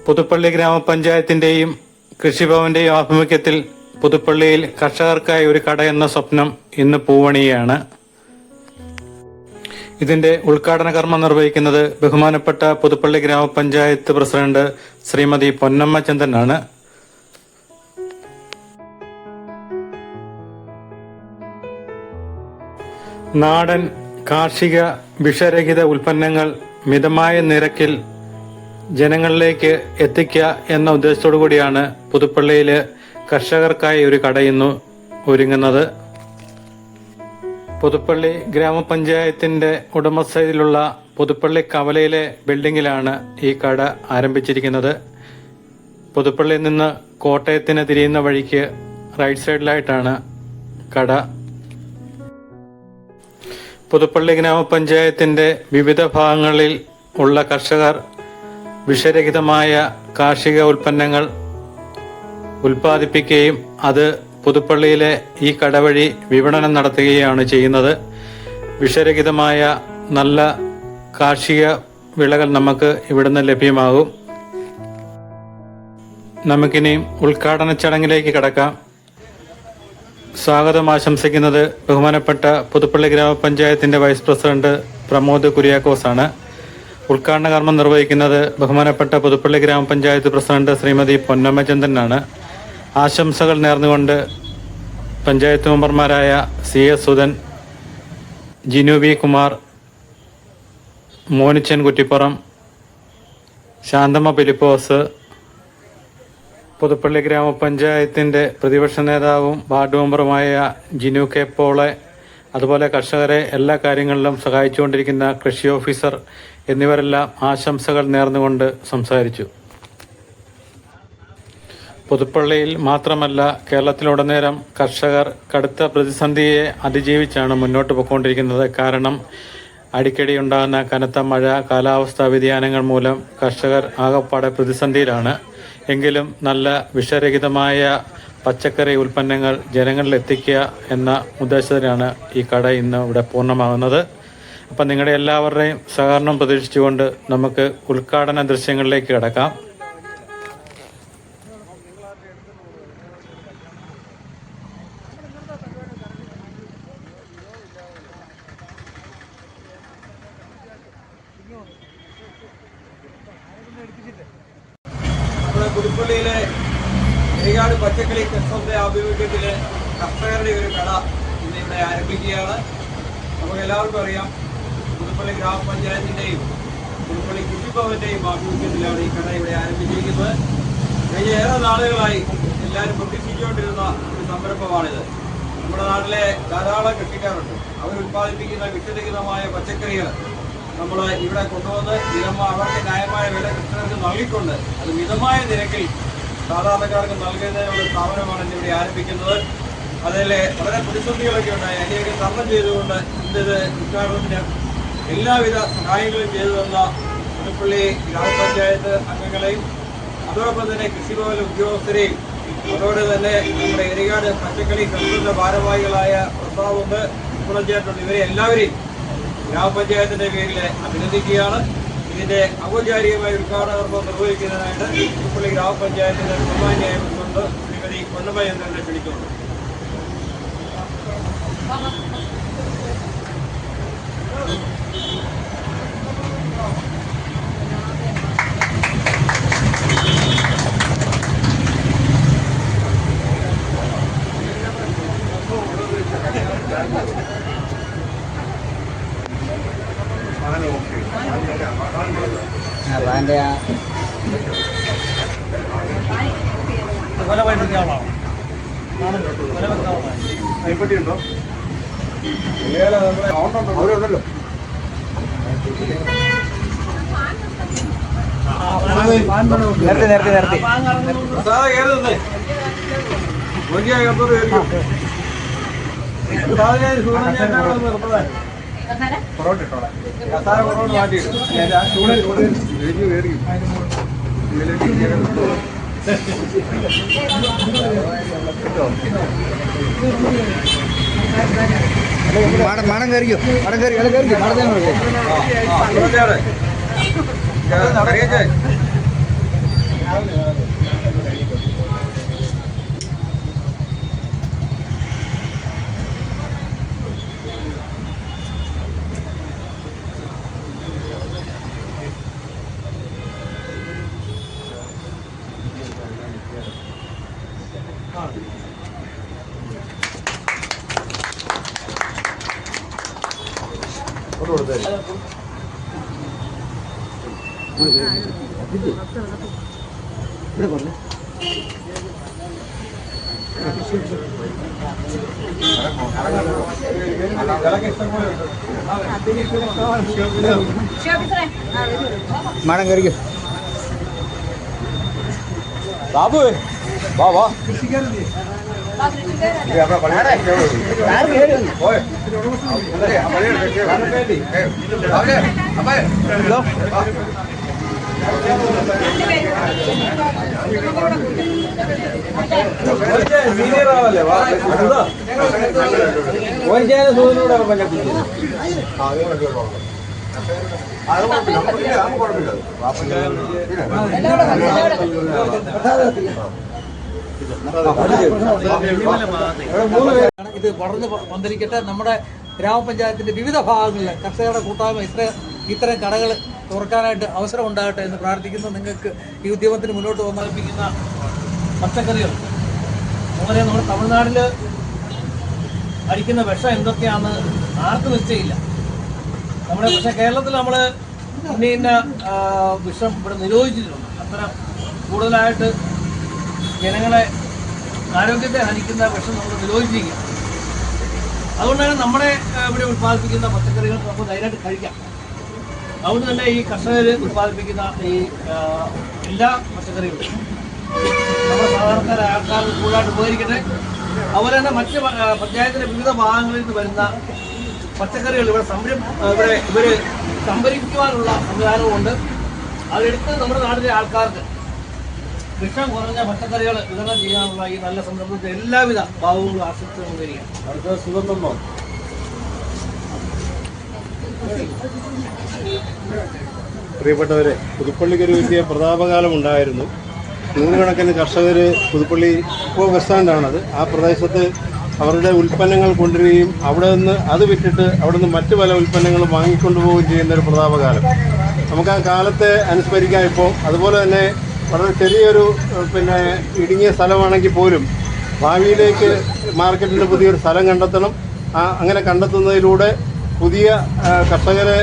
പുതുപ്പള്ളി ഗ്രാമപഞ്ചായത്തിന്റെയും കൃഷിഭവന്റെയും ആഭിമുഖ്യത്തിൽ പുതുപ്പള്ളിയിൽ കർഷകർക്കായി ഒരു കട എന്ന സ്വപ്നം ഇന്ന് പൂവണിയാണ്. ഇതിന്റെ ഉദ്ഘാടന കർമ്മം നിർവഹിക്കുന്നത് ബഹുമാനപ്പെട്ട പുതുപ്പള്ളി ഗ്രാമപഞ്ചായത്ത് പ്രസിഡന്റ് ശ്രീമതി പൊന്നമ്മ ചന്ദ്രനാണ്. നാടൻ കാർഷിക വിഷരഹിത ഉൽപ്പന്നങ്ങൾ മിതമായ നിരക്കിൽ ജനങ്ങളിലേക്ക് എത്തിക്കുക എന്ന ഉദ്ദേശത്തോടു കൂടിയാണ് പുതുപ്പള്ളിയില് കർഷകർക്കായി ഒരു കട ഇന്ന് ഒരുങ്ങുന്നത്. പുതുപ്പള്ളി ഗ്രാമപഞ്ചായത്തിന്റെ ഉടമസ്ഥതയിലുള്ള പുതുപ്പള്ളി കവലയിലെ ബിൽഡിംഗിലാണ് ഈ കട ആരംഭിച്ചിരിക്കുന്നത്. പുതുപ്പള്ളിയിൽ നിന്ന് കോട്ടയത്തിന് തിരിയുന്ന വഴിക്ക് റൈറ്റ് സൈഡിലായിട്ടാണ് കട. പുതുപ്പള്ളി ഗ്രാമപഞ്ചായത്തിന്റെ വിവിധ ഭാഗങ്ങളിൽ ഉള്ള കർഷകർ വിഷരഹിതമായ കാർഷിക ഉൽപ്പന്നങ്ങൾ ഉൽപ്പാദിപ്പിക്കുകയും അത് പുതുപ്പള്ളിയിലെ ഈ കട വഴി വിപണനം നടത്തുകയാണ് ചെയ്യുന്നത്. വിഷരഹിതമായ നല്ല കാർഷിക വിളകൾ നമുക്ക് ഇവിടുന്ന് ലഭ്യമാകും. നമുക്കിനിയും ഉദ്ഘാടന ചടങ്ങിലേക്ക് കടക്കാം. സ്വാഗതം ആശംസിക്കുന്നത് ബഹുമാനപ്പെട്ട പുതുപ്പള്ളി ഗ്രാമപഞ്ചായത്തിന്റെ വൈസ് പ്രസിഡന്റ് പ്രമോദ് കുര്യാക്കോസ് ആണ്. ഉദ്ഘാടന കർമ്മം നിർവഹിക്കുന്നത് ബഹുമാനപ്പെട്ട പുതുപ്പള്ളി ഗ്രാമപഞ്ചായത്ത് പ്രസിഡന്റ് ശ്രീമതി പൊന്നമ്മ ചന്ദ്രനാണ്. ആശംസകൾ നേർന്നുകൊണ്ട് പഞ്ചായത്ത് മെമ്പർമാരായ CS സുധൻ, ജിനു വി കുമാർ, മോനിച്ചൻ കുറ്റിപ്പുറം, ശാന്തമ്മ ഫിലിപ്പോസ്, പുതുപ്പള്ളി ഗ്രാമപഞ്ചായത്തിന്റെ പ്രതിപക്ഷ നേതാവും വാർഡ് മെമ്പറുമായ ജിനു കെ പോളെ, അതുപോലെ കർഷകരെ എല്ലാ കാര്യങ്ങളിലും സഹായിച്ചുകൊണ്ടിരിക്കുന്ന കൃഷി ഓഫീസർ എന്നിവരെല്ലാം ആശംസകൾ നേർന്നുകൊണ്ട് സംസാരിച്ചു. പുതുപ്പള്ളിയിൽ മാത്രമല്ല കേരളത്തിലുടനീളം കർഷകർ കടുത്ത പ്രതിസന്ധിയെ അതിജീവിച്ചാണ് മുന്നോട്ട് പോയിക്കൊണ്ടിരിക്കുന്നത്. കാരണം അടിക്കടി ഉണ്ടാകുന്ന കനത്ത മഴ, കാലാവസ്ഥാ വ്യതിയാനങ്ങൾ മൂലം കർഷകർ ആകപ്പാടെ പ്രതിസന്ധിയിലാണ്. എങ്കിലും നല്ല വിഷരഹിതമായ പച്ചക്കറി ഉൽപ്പന്നങ്ങൾ ജനങ്ങളിൽ എത്തിക്കുക എന്ന ഉദ്ദേശത്തിലാണ് ഈ കട ഇന്ന് ഇവിടെ പൂർണ്ണമാകുന്നത്. അപ്പം നിങ്ങളുടെ എല്ലാവരുടെയും സഹകരണം പ്രതീക്ഷിച്ചുകൊണ്ട് നമുക്ക് ഉദ്ഘാടന ദൃശ്യങ്ങളിലേക്ക് കടക്കാം. പുതുപ്പള്ളിയിലെ ഏകാട് പച്ചക്കറി കർഷകരുടെ ആഭിമുഖ്യത്തില് കർഷകരുടെ ഒരു കട ഇന്നിവിടെ ആരംഭിക്കുകയാണ്. നമുക്ക് എല്ലാവർക്കും അറിയാം, പുതുപ്പള്ളി ഗ്രാമപഞ്ചായത്തിന്റെയും പുതുപ്പള്ളി കൃഷിഭവന്റെയും ആഭിമുഖ്യത്തിലാണ് ഈ കട ഇവിടെ ആരംഭിച്ചിരിക്കുന്നത്. കഴിഞ്ഞ ഏറെ നാളുകളായി എല്ലാവരും പ്രതീക്ഷിച്ചുകൊണ്ടിരുന്ന ഒരു സംരംഭമാണിത്. നമ്മുടെ നാട്ടിലെ ധാരാളം കൃഷിക്കാരുണ്ട്. അവർ ഉൽപ്പാദിപ്പിക്കുന്ന വിഷരഹിതമായ പച്ചക്കറികൾ നമ്മൾ ഇവിടെ കൊണ്ടുവന്ന് അവർക്ക് ന്യായമായ വില കൃഷികർക്ക് നൽകിക്കൊണ്ട് അത് മിതമായ നിരക്കിൽ സാധാരണക്കാർക്ക് നൽകുന്നതിനുള്ള സ്ഥാപനമാണ് ഇന്നിവിടെ ആരംഭിക്കുന്നത്. അതിൽ വളരെ പ്രതിസന്ധികളൊക്കെ ഉണ്ടായി. അതിനെയൊക്കെ തരണം ചെയ്തുകൊണ്ട് ഇന്നത് ഉദ്ഘാടനത്തിന് എല്ലാവിധ സഹായങ്ങളും ചെയ്തു തന്ന പുതുപ്പള്ളി ഗ്രാമപഞ്ചായത്ത് അംഗങ്ങളെയും അതോടൊപ്പം തന്നെ കൃഷിഭവൻ ഉദ്യോഗസ്ഥരെയും അതോടെ തന്നെ നമ്മുടെ എരികാട് പച്ചക്കറി കർഷകരുടെ ഭാരവാഹികളായ പ്രസാദുണ്ട്, ചേട്ടുണ്ട്, ഇവരെ എല്ലാവരെയും ഗ്രാമപഞ്ചായത്തിന്റെ പേരിൽ അഭിനന്ദിക്കുകയാണ്. ഇതിന്റെ ഔപചാരികമായ ഉദ്ഘാടന കർമ്മം നിർവഹിക്കുന്നതിനായിട്ട് പുതുപ്പള്ളി ഗ്രാമപഞ്ചായത്തിന്റെ ബഹുമാന്യായ പ്രസിഡന്റ് ശ്രീമതി പൊന്നമ്മ ചന്ദ്രനെ ക്ഷണിച്ചുകൊണ്ട് അയ്പട്ടിയുണ്ടോ? അവരുണ്ടല്ലോ. നേരത്തെ പൊറോട്ട ഇട്ടോളാം. പൊറോട്ട മാറ്റി മാടം കയറിക്കോ, മാടം കയറി മാടത്തേനെ ഇവിടെ പറഞ്ഞു. മാഡം കയറിക്കോ. ബാബു വാ വാ. സീനിയർ ആണല്ലേ സൂര്യനോട് ഇത് വളർന്ന് പന്തലിക്കട്ടെ. നമ്മുടെ ഗ്രാമപഞ്ചായത്തിന്റെ വിവിധ ഭാഗങ്ങളിൽ കർഷകരുടെ കൂട്ടായ്മ ഇത്തരം കടകൾ തുറക്കാനായിട്ട് അവസരം ഉണ്ടാകട്ടെ എന്ന് പ്രാർത്ഥിക്കുന്നു. നിങ്ങൾക്ക് ഈ ഉദ്യമത്തിന് മുന്നോട്ട് വന്നേൽപ്പിക്കുന്ന പച്ചക്കറികൾ അതുപോലെ നമ്മുടെ തമിഴ്നാട്ടിൽ അടിക്കുന്ന വിഷം എന്തൊക്കെയാണെന്ന് ആർക്കും നിശ്ചയമില്ല. പക്ഷേ കേരളത്തിൽ നമ്മൾ ഇന്ന വിഷം ഇവിടെ നിരോധിച്ചിട്ടുണ്ട്. അത്തരം കൂടുതലായിട്ട് ജനങ്ങളെ ആരോഗ്യത്തെ ഹനിക്കുന്ന വിഷം നമ്മൾ നിരോധിച്ചിരിക്കുക. അതുകൊണ്ടാണ് നമ്മുടെ ഇവിടെ ഉത്പാദിപ്പിക്കുന്ന പച്ചക്കറികൾ നമുക്ക് ധൈര്യമായിട്ട് കഴിക്കാം. അതുകൊണ്ട് തന്നെ ഈ കർഷകർ ഉത്പാദിപ്പിക്കുന്ന ഈ എല്ലാ പച്ചക്കറികളും നമ്മുടെ സാധാരണക്കാരായ ആൾക്കാർ കൂടുതലായിട്ട് ഉപകരിക്കട്ടെ. അതുപോലെ തന്നെ മറ്റ് പഞ്ചായത്തിൻ്റെ വിവിധ ഭാഗങ്ങളിൽ നിന്ന് വരുന്ന പച്ചക്കറികൾ ഇവർ സംഭരിക്കുവാനുള്ള സംവിധാനവുമുണ്ട്. അതെടുത്ത് നമ്മുടെ നാട്ടിലെ ആൾക്കാർക്ക് വിഷം കുറഞ്ഞ പച്ചക്കറികൾ വിതരണം ചെയ്യാനുള്ള ഈ നല്ല സംരംഭത്തെ എല്ലാവിധ ഭാവങ്ങളും ആശംസകളും വരിക. അടുത്ത സുഖം തന്നോ? പ്രിയപ്പെട്ടവരെ, പുതുപ്പള്ളിക്കൊരു വലിയ പ്രതാപകാലം ഉണ്ടായിരുന്നു. നൂറുകണക്കിന് കർഷകർ പുതുപ്പള്ളി ഇപ്പോൾ ബസ് സ്റ്റാൻഡാണത്. ആ പ്രദേശത്ത് അവരുടെ ഉൽപ്പന്നങ്ങൾ കൊണ്ടുവരികയും അവിടെ നിന്ന് അത് വിറ്റിട്ട് അവിടെ നിന്ന് മറ്റ് പല ഉൽപ്പന്നങ്ങളും വാങ്ങിക്കൊണ്ടുപോവുകയും ചെയ്യുന്ന ഒരു പ്രതാപകാലം നമുക്ക് ആ കാലത്തെ അനുസ്മരിക്കാം. ഇപ്പോൾ അതുപോലെ തന്നെ വളരെ ചെറിയൊരു ഇടുങ്ങിയ സ്ഥലമാണെങ്കിൽ പോലും ഭാവിയിലേക്ക് മാർക്കറ്റിന് പുതിയൊരു സ്ഥലം കണ്ടെത്തണം. അങ്ങനെ കണ്ടെത്തുന്നതിലൂടെ പുതിയ കർഷകരെ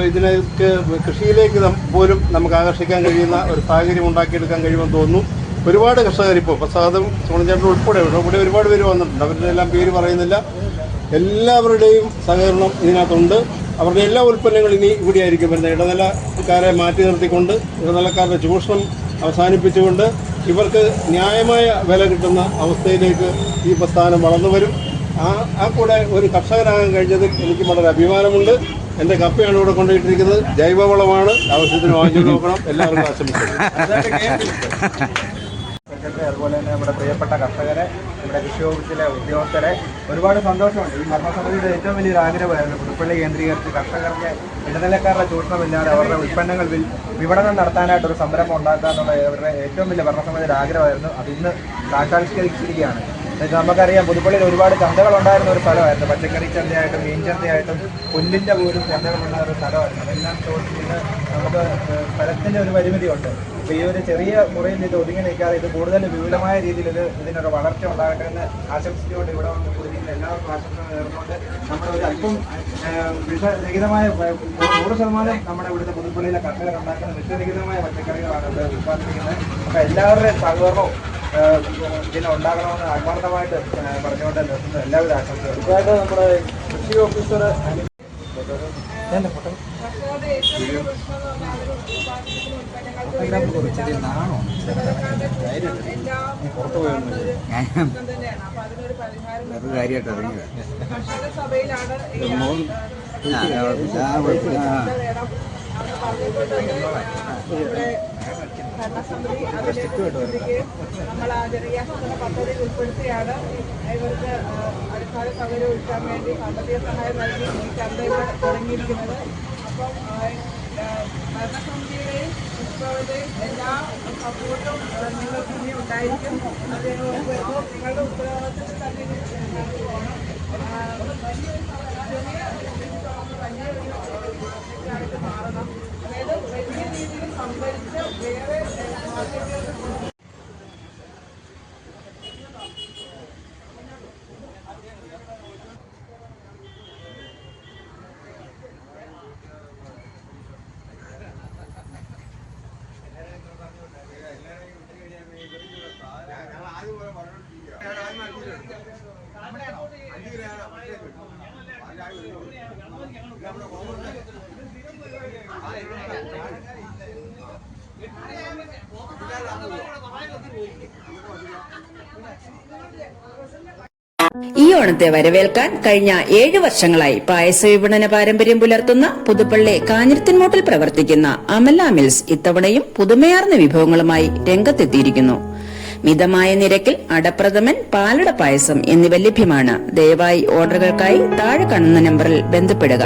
ഇതിലേക്ക് കൃഷിയിലേക്ക് പോലും നമുക്ക് ആകർഷിക്കാൻ കഴിയുന്ന ഒരു സാഹചര്യം ഉണ്ടാക്കിയെടുക്കാൻ കഴിയുമെന്ന് തോന്നുന്നു. ഒരുപാട് കർഷകർ ഇപ്പോൾ പ്രസാദം സോണചേട്ടൻ ഉൾപ്പെടെ ഇവിടെ ഒരുപാട് പേര് വന്നിട്ടുണ്ട്. അവരുടെ എല്ലാം പേര് പറയുന്നില്ല. എല്ലാവരുടെയും സഹകരണം ഇതിനകത്തുണ്ട്. അവരുടെ എല്ലാ ഉൽപ്പന്നങ്ങളും ഇനി ഇവിടെ ആയിരിക്കും വരുന്നത്. ഇടനിലക്കാരെ മാറ്റി നിർത്തിക്കൊണ്ട് ഇടനിലക്കാരുടെ ചൂഷണം അവസാനിപ്പിച്ചുകൊണ്ട് ഇവർക്ക് ന്യായമായ വില കിട്ടുന്ന അവസ്ഥയിലേക്ക് ഈ പ്രസ്ഥാനം വളർന്നു വരും. ആ കൂടെ ഒരു കർഷകനാകാൻ കഴിഞ്ഞതിൽ എനിക്ക് വളരെ അഭിമാനമുണ്ട്. എൻ്റെ കപ്പയാണ് ഇവിടെ കൊണ്ടുപോയിട്ടിരിക്കുന്നത്. ജൈവവളമാണ്. ആവശ്യത്തിന് വാങ്ങിച്ചു നോക്കണം. എല്ലാവർക്കും ആശംസിക്കുന്നു. അതുപോലെ തന്നെ നമ്മുടെ പ്രിയപ്പെട്ട കർഷകരെ, നമ്മുടെ കൃഷി ഓഫീസിലെ ഉദ്യോഗസ്ഥരെ ഒരുപാട് സന്തോഷമുണ്ട്. ഈ ഭരണസമിതിയുടെ ഏറ്റവും വലിയൊരു ആഗ്രഹമായിരുന്നു പുതുപ്പള്ളി കേന്ദ്രീകരിച്ച് കർഷകർക്ക് ഇടനിലക്കാരുടെ ചൂഷണമില്ലാതെ അവരുടെ ഉൽപ്പന്നങ്ങൾ വിപണനം നടത്താനായിട്ടൊരു സംരംഭം ഉണ്ടാക്കുക എന്നുള്ളത് അവരുടെ ഏറ്റവും വലിയ ഭരണസമിതിയുടെ ആഗ്രഹമായിരുന്നു. അത് ഇന്ന് സാക്ഷാത്കരിച്ചിരിക്കുകയാണ്. നമുക്കറിയാം, പുതുപ്പള്ളിയിൽ ഒരുപാട് ചന്തകളുണ്ടായിരുന്ന ഒരു സ്ഥലമായിരുന്നു. പച്ചക്കറി ചന്തയായിട്ടും മീൻ ചന്തയായിട്ടും പുല്ലിൻ്റെ പോലും ചന്തകളുണ്ടായിരുന്ന ഒരു സ്ഥലമായിരുന്നു. അതെല്ലാം ഇന്ന് നമുക്ക് സ്ഥലത്തിൻ്റെ ഒരു പരിമിതിയുണ്ട്. അപ്പോൾ ഈ ഒരു ചെറിയ മുറിയിൽ ഇത് ഒതുങ്ങി നിൽക്കാതെ ഇത് കൂടുതൽ വിപുലമായ രീതിയിൽ ഇതിനൊരു വളർച്ച ഉണ്ടാകട്ടെ എന്ന് ആശംസിച്ചുകൊണ്ട് ഇവിടെ വന്ന് കൂടിയിരിക്കുന്ന എല്ലാവർക്കും ആശംസ നേർന്നുകൊണ്ട് നമ്മുടെ ഒരു അല്പം വിഷരഹിതമായ 100% നമ്മുടെ ഇവിടുത്തെ പുതുപ്പള്ളിയിലെ കർഷകർ ഉണ്ടാക്കുന്ന വിഷരഹിതമായ പച്ചക്കറികളാണ് ഇവിടെ ഉത്പാദിപ്പിക്കുന്നത്. അപ്പോൾ എല്ലാവരുടെയും സഹകരണവും ഇതിനുണ്ടാകണമെന്ന് ആത്മാർത്ഥമായിട്ട് പറഞ്ഞുകൊണ്ട് നിർത്തുന്ന എല്ലാവിധ ആശംസകളും. ഇതായിട്ട് നമ്മുടെ കൃഷി ഓഫീസർ കാര്യമായിട്ട് ഇറങ്ങിയത് ഭരണസമിതി അതിലേക്ക് ചിന്തിക്കുകയും നമ്മൾ ആ ജനകീയാസൂത്രണ പദ്ധതിയിൽ ഉൾപ്പെടുത്തിയാണ് ഇവർക്ക് അടിസ്ഥാന സൗകര്യം ഒരുക്കാൻ വേണ്ടി സാമ്പത്തിക സഹായം നൽകി ഈ ക്യാമ്പയിൻ തുടങ്ങിയിരിക്കുന്നത്. അപ്പം ഭരണസമിതിയുടെയും മുനിസിപ്പാലിറ്റിയുടെയും എല്ലാ സപ്പോർട്ടും നിങ്ങൾക്ക് ഇനി ഉണ്ടായിരിക്കും. അത് നിങ്ങളുടെ ഉത്തരവാദിത്തത്തിൽ തന്നെ വലിയൊരു മാറണം. അതായത് വലിയ രീതിയിൽ സംഭരിച്ച് വേറെ മാർക്കറ്റുകൾക്ക് ഈ ഓണത്തെ വരവേൽക്കാൻ കഴിഞ്ഞ 7 വർഷങ്ങളായി പായസ വിപണന പാരമ്പര്യം പുലർത്തുന്ന പുതുപ്പള്ളി കാഞ്ഞിരത്തിൻമൂട്ടിൽ പ്രവർത്തിക്കുന്ന അമല മിൽസ് ഇത്തവണയും പുതുമയാർന്ന വിഭവങ്ങളുമായി രംഗത്തെത്തിയിരിക്കുന്നു. മിതമായ നിരക്കിൽ അടപ്രഥമൻ, പാലട പായസം എന്നിവ ലഭ്യമാണ്. ദയവായി ഓർഡറുകൾക്കായി താഴെ കാണുന്ന നമ്പറിൽ ബന്ധപ്പെടുക.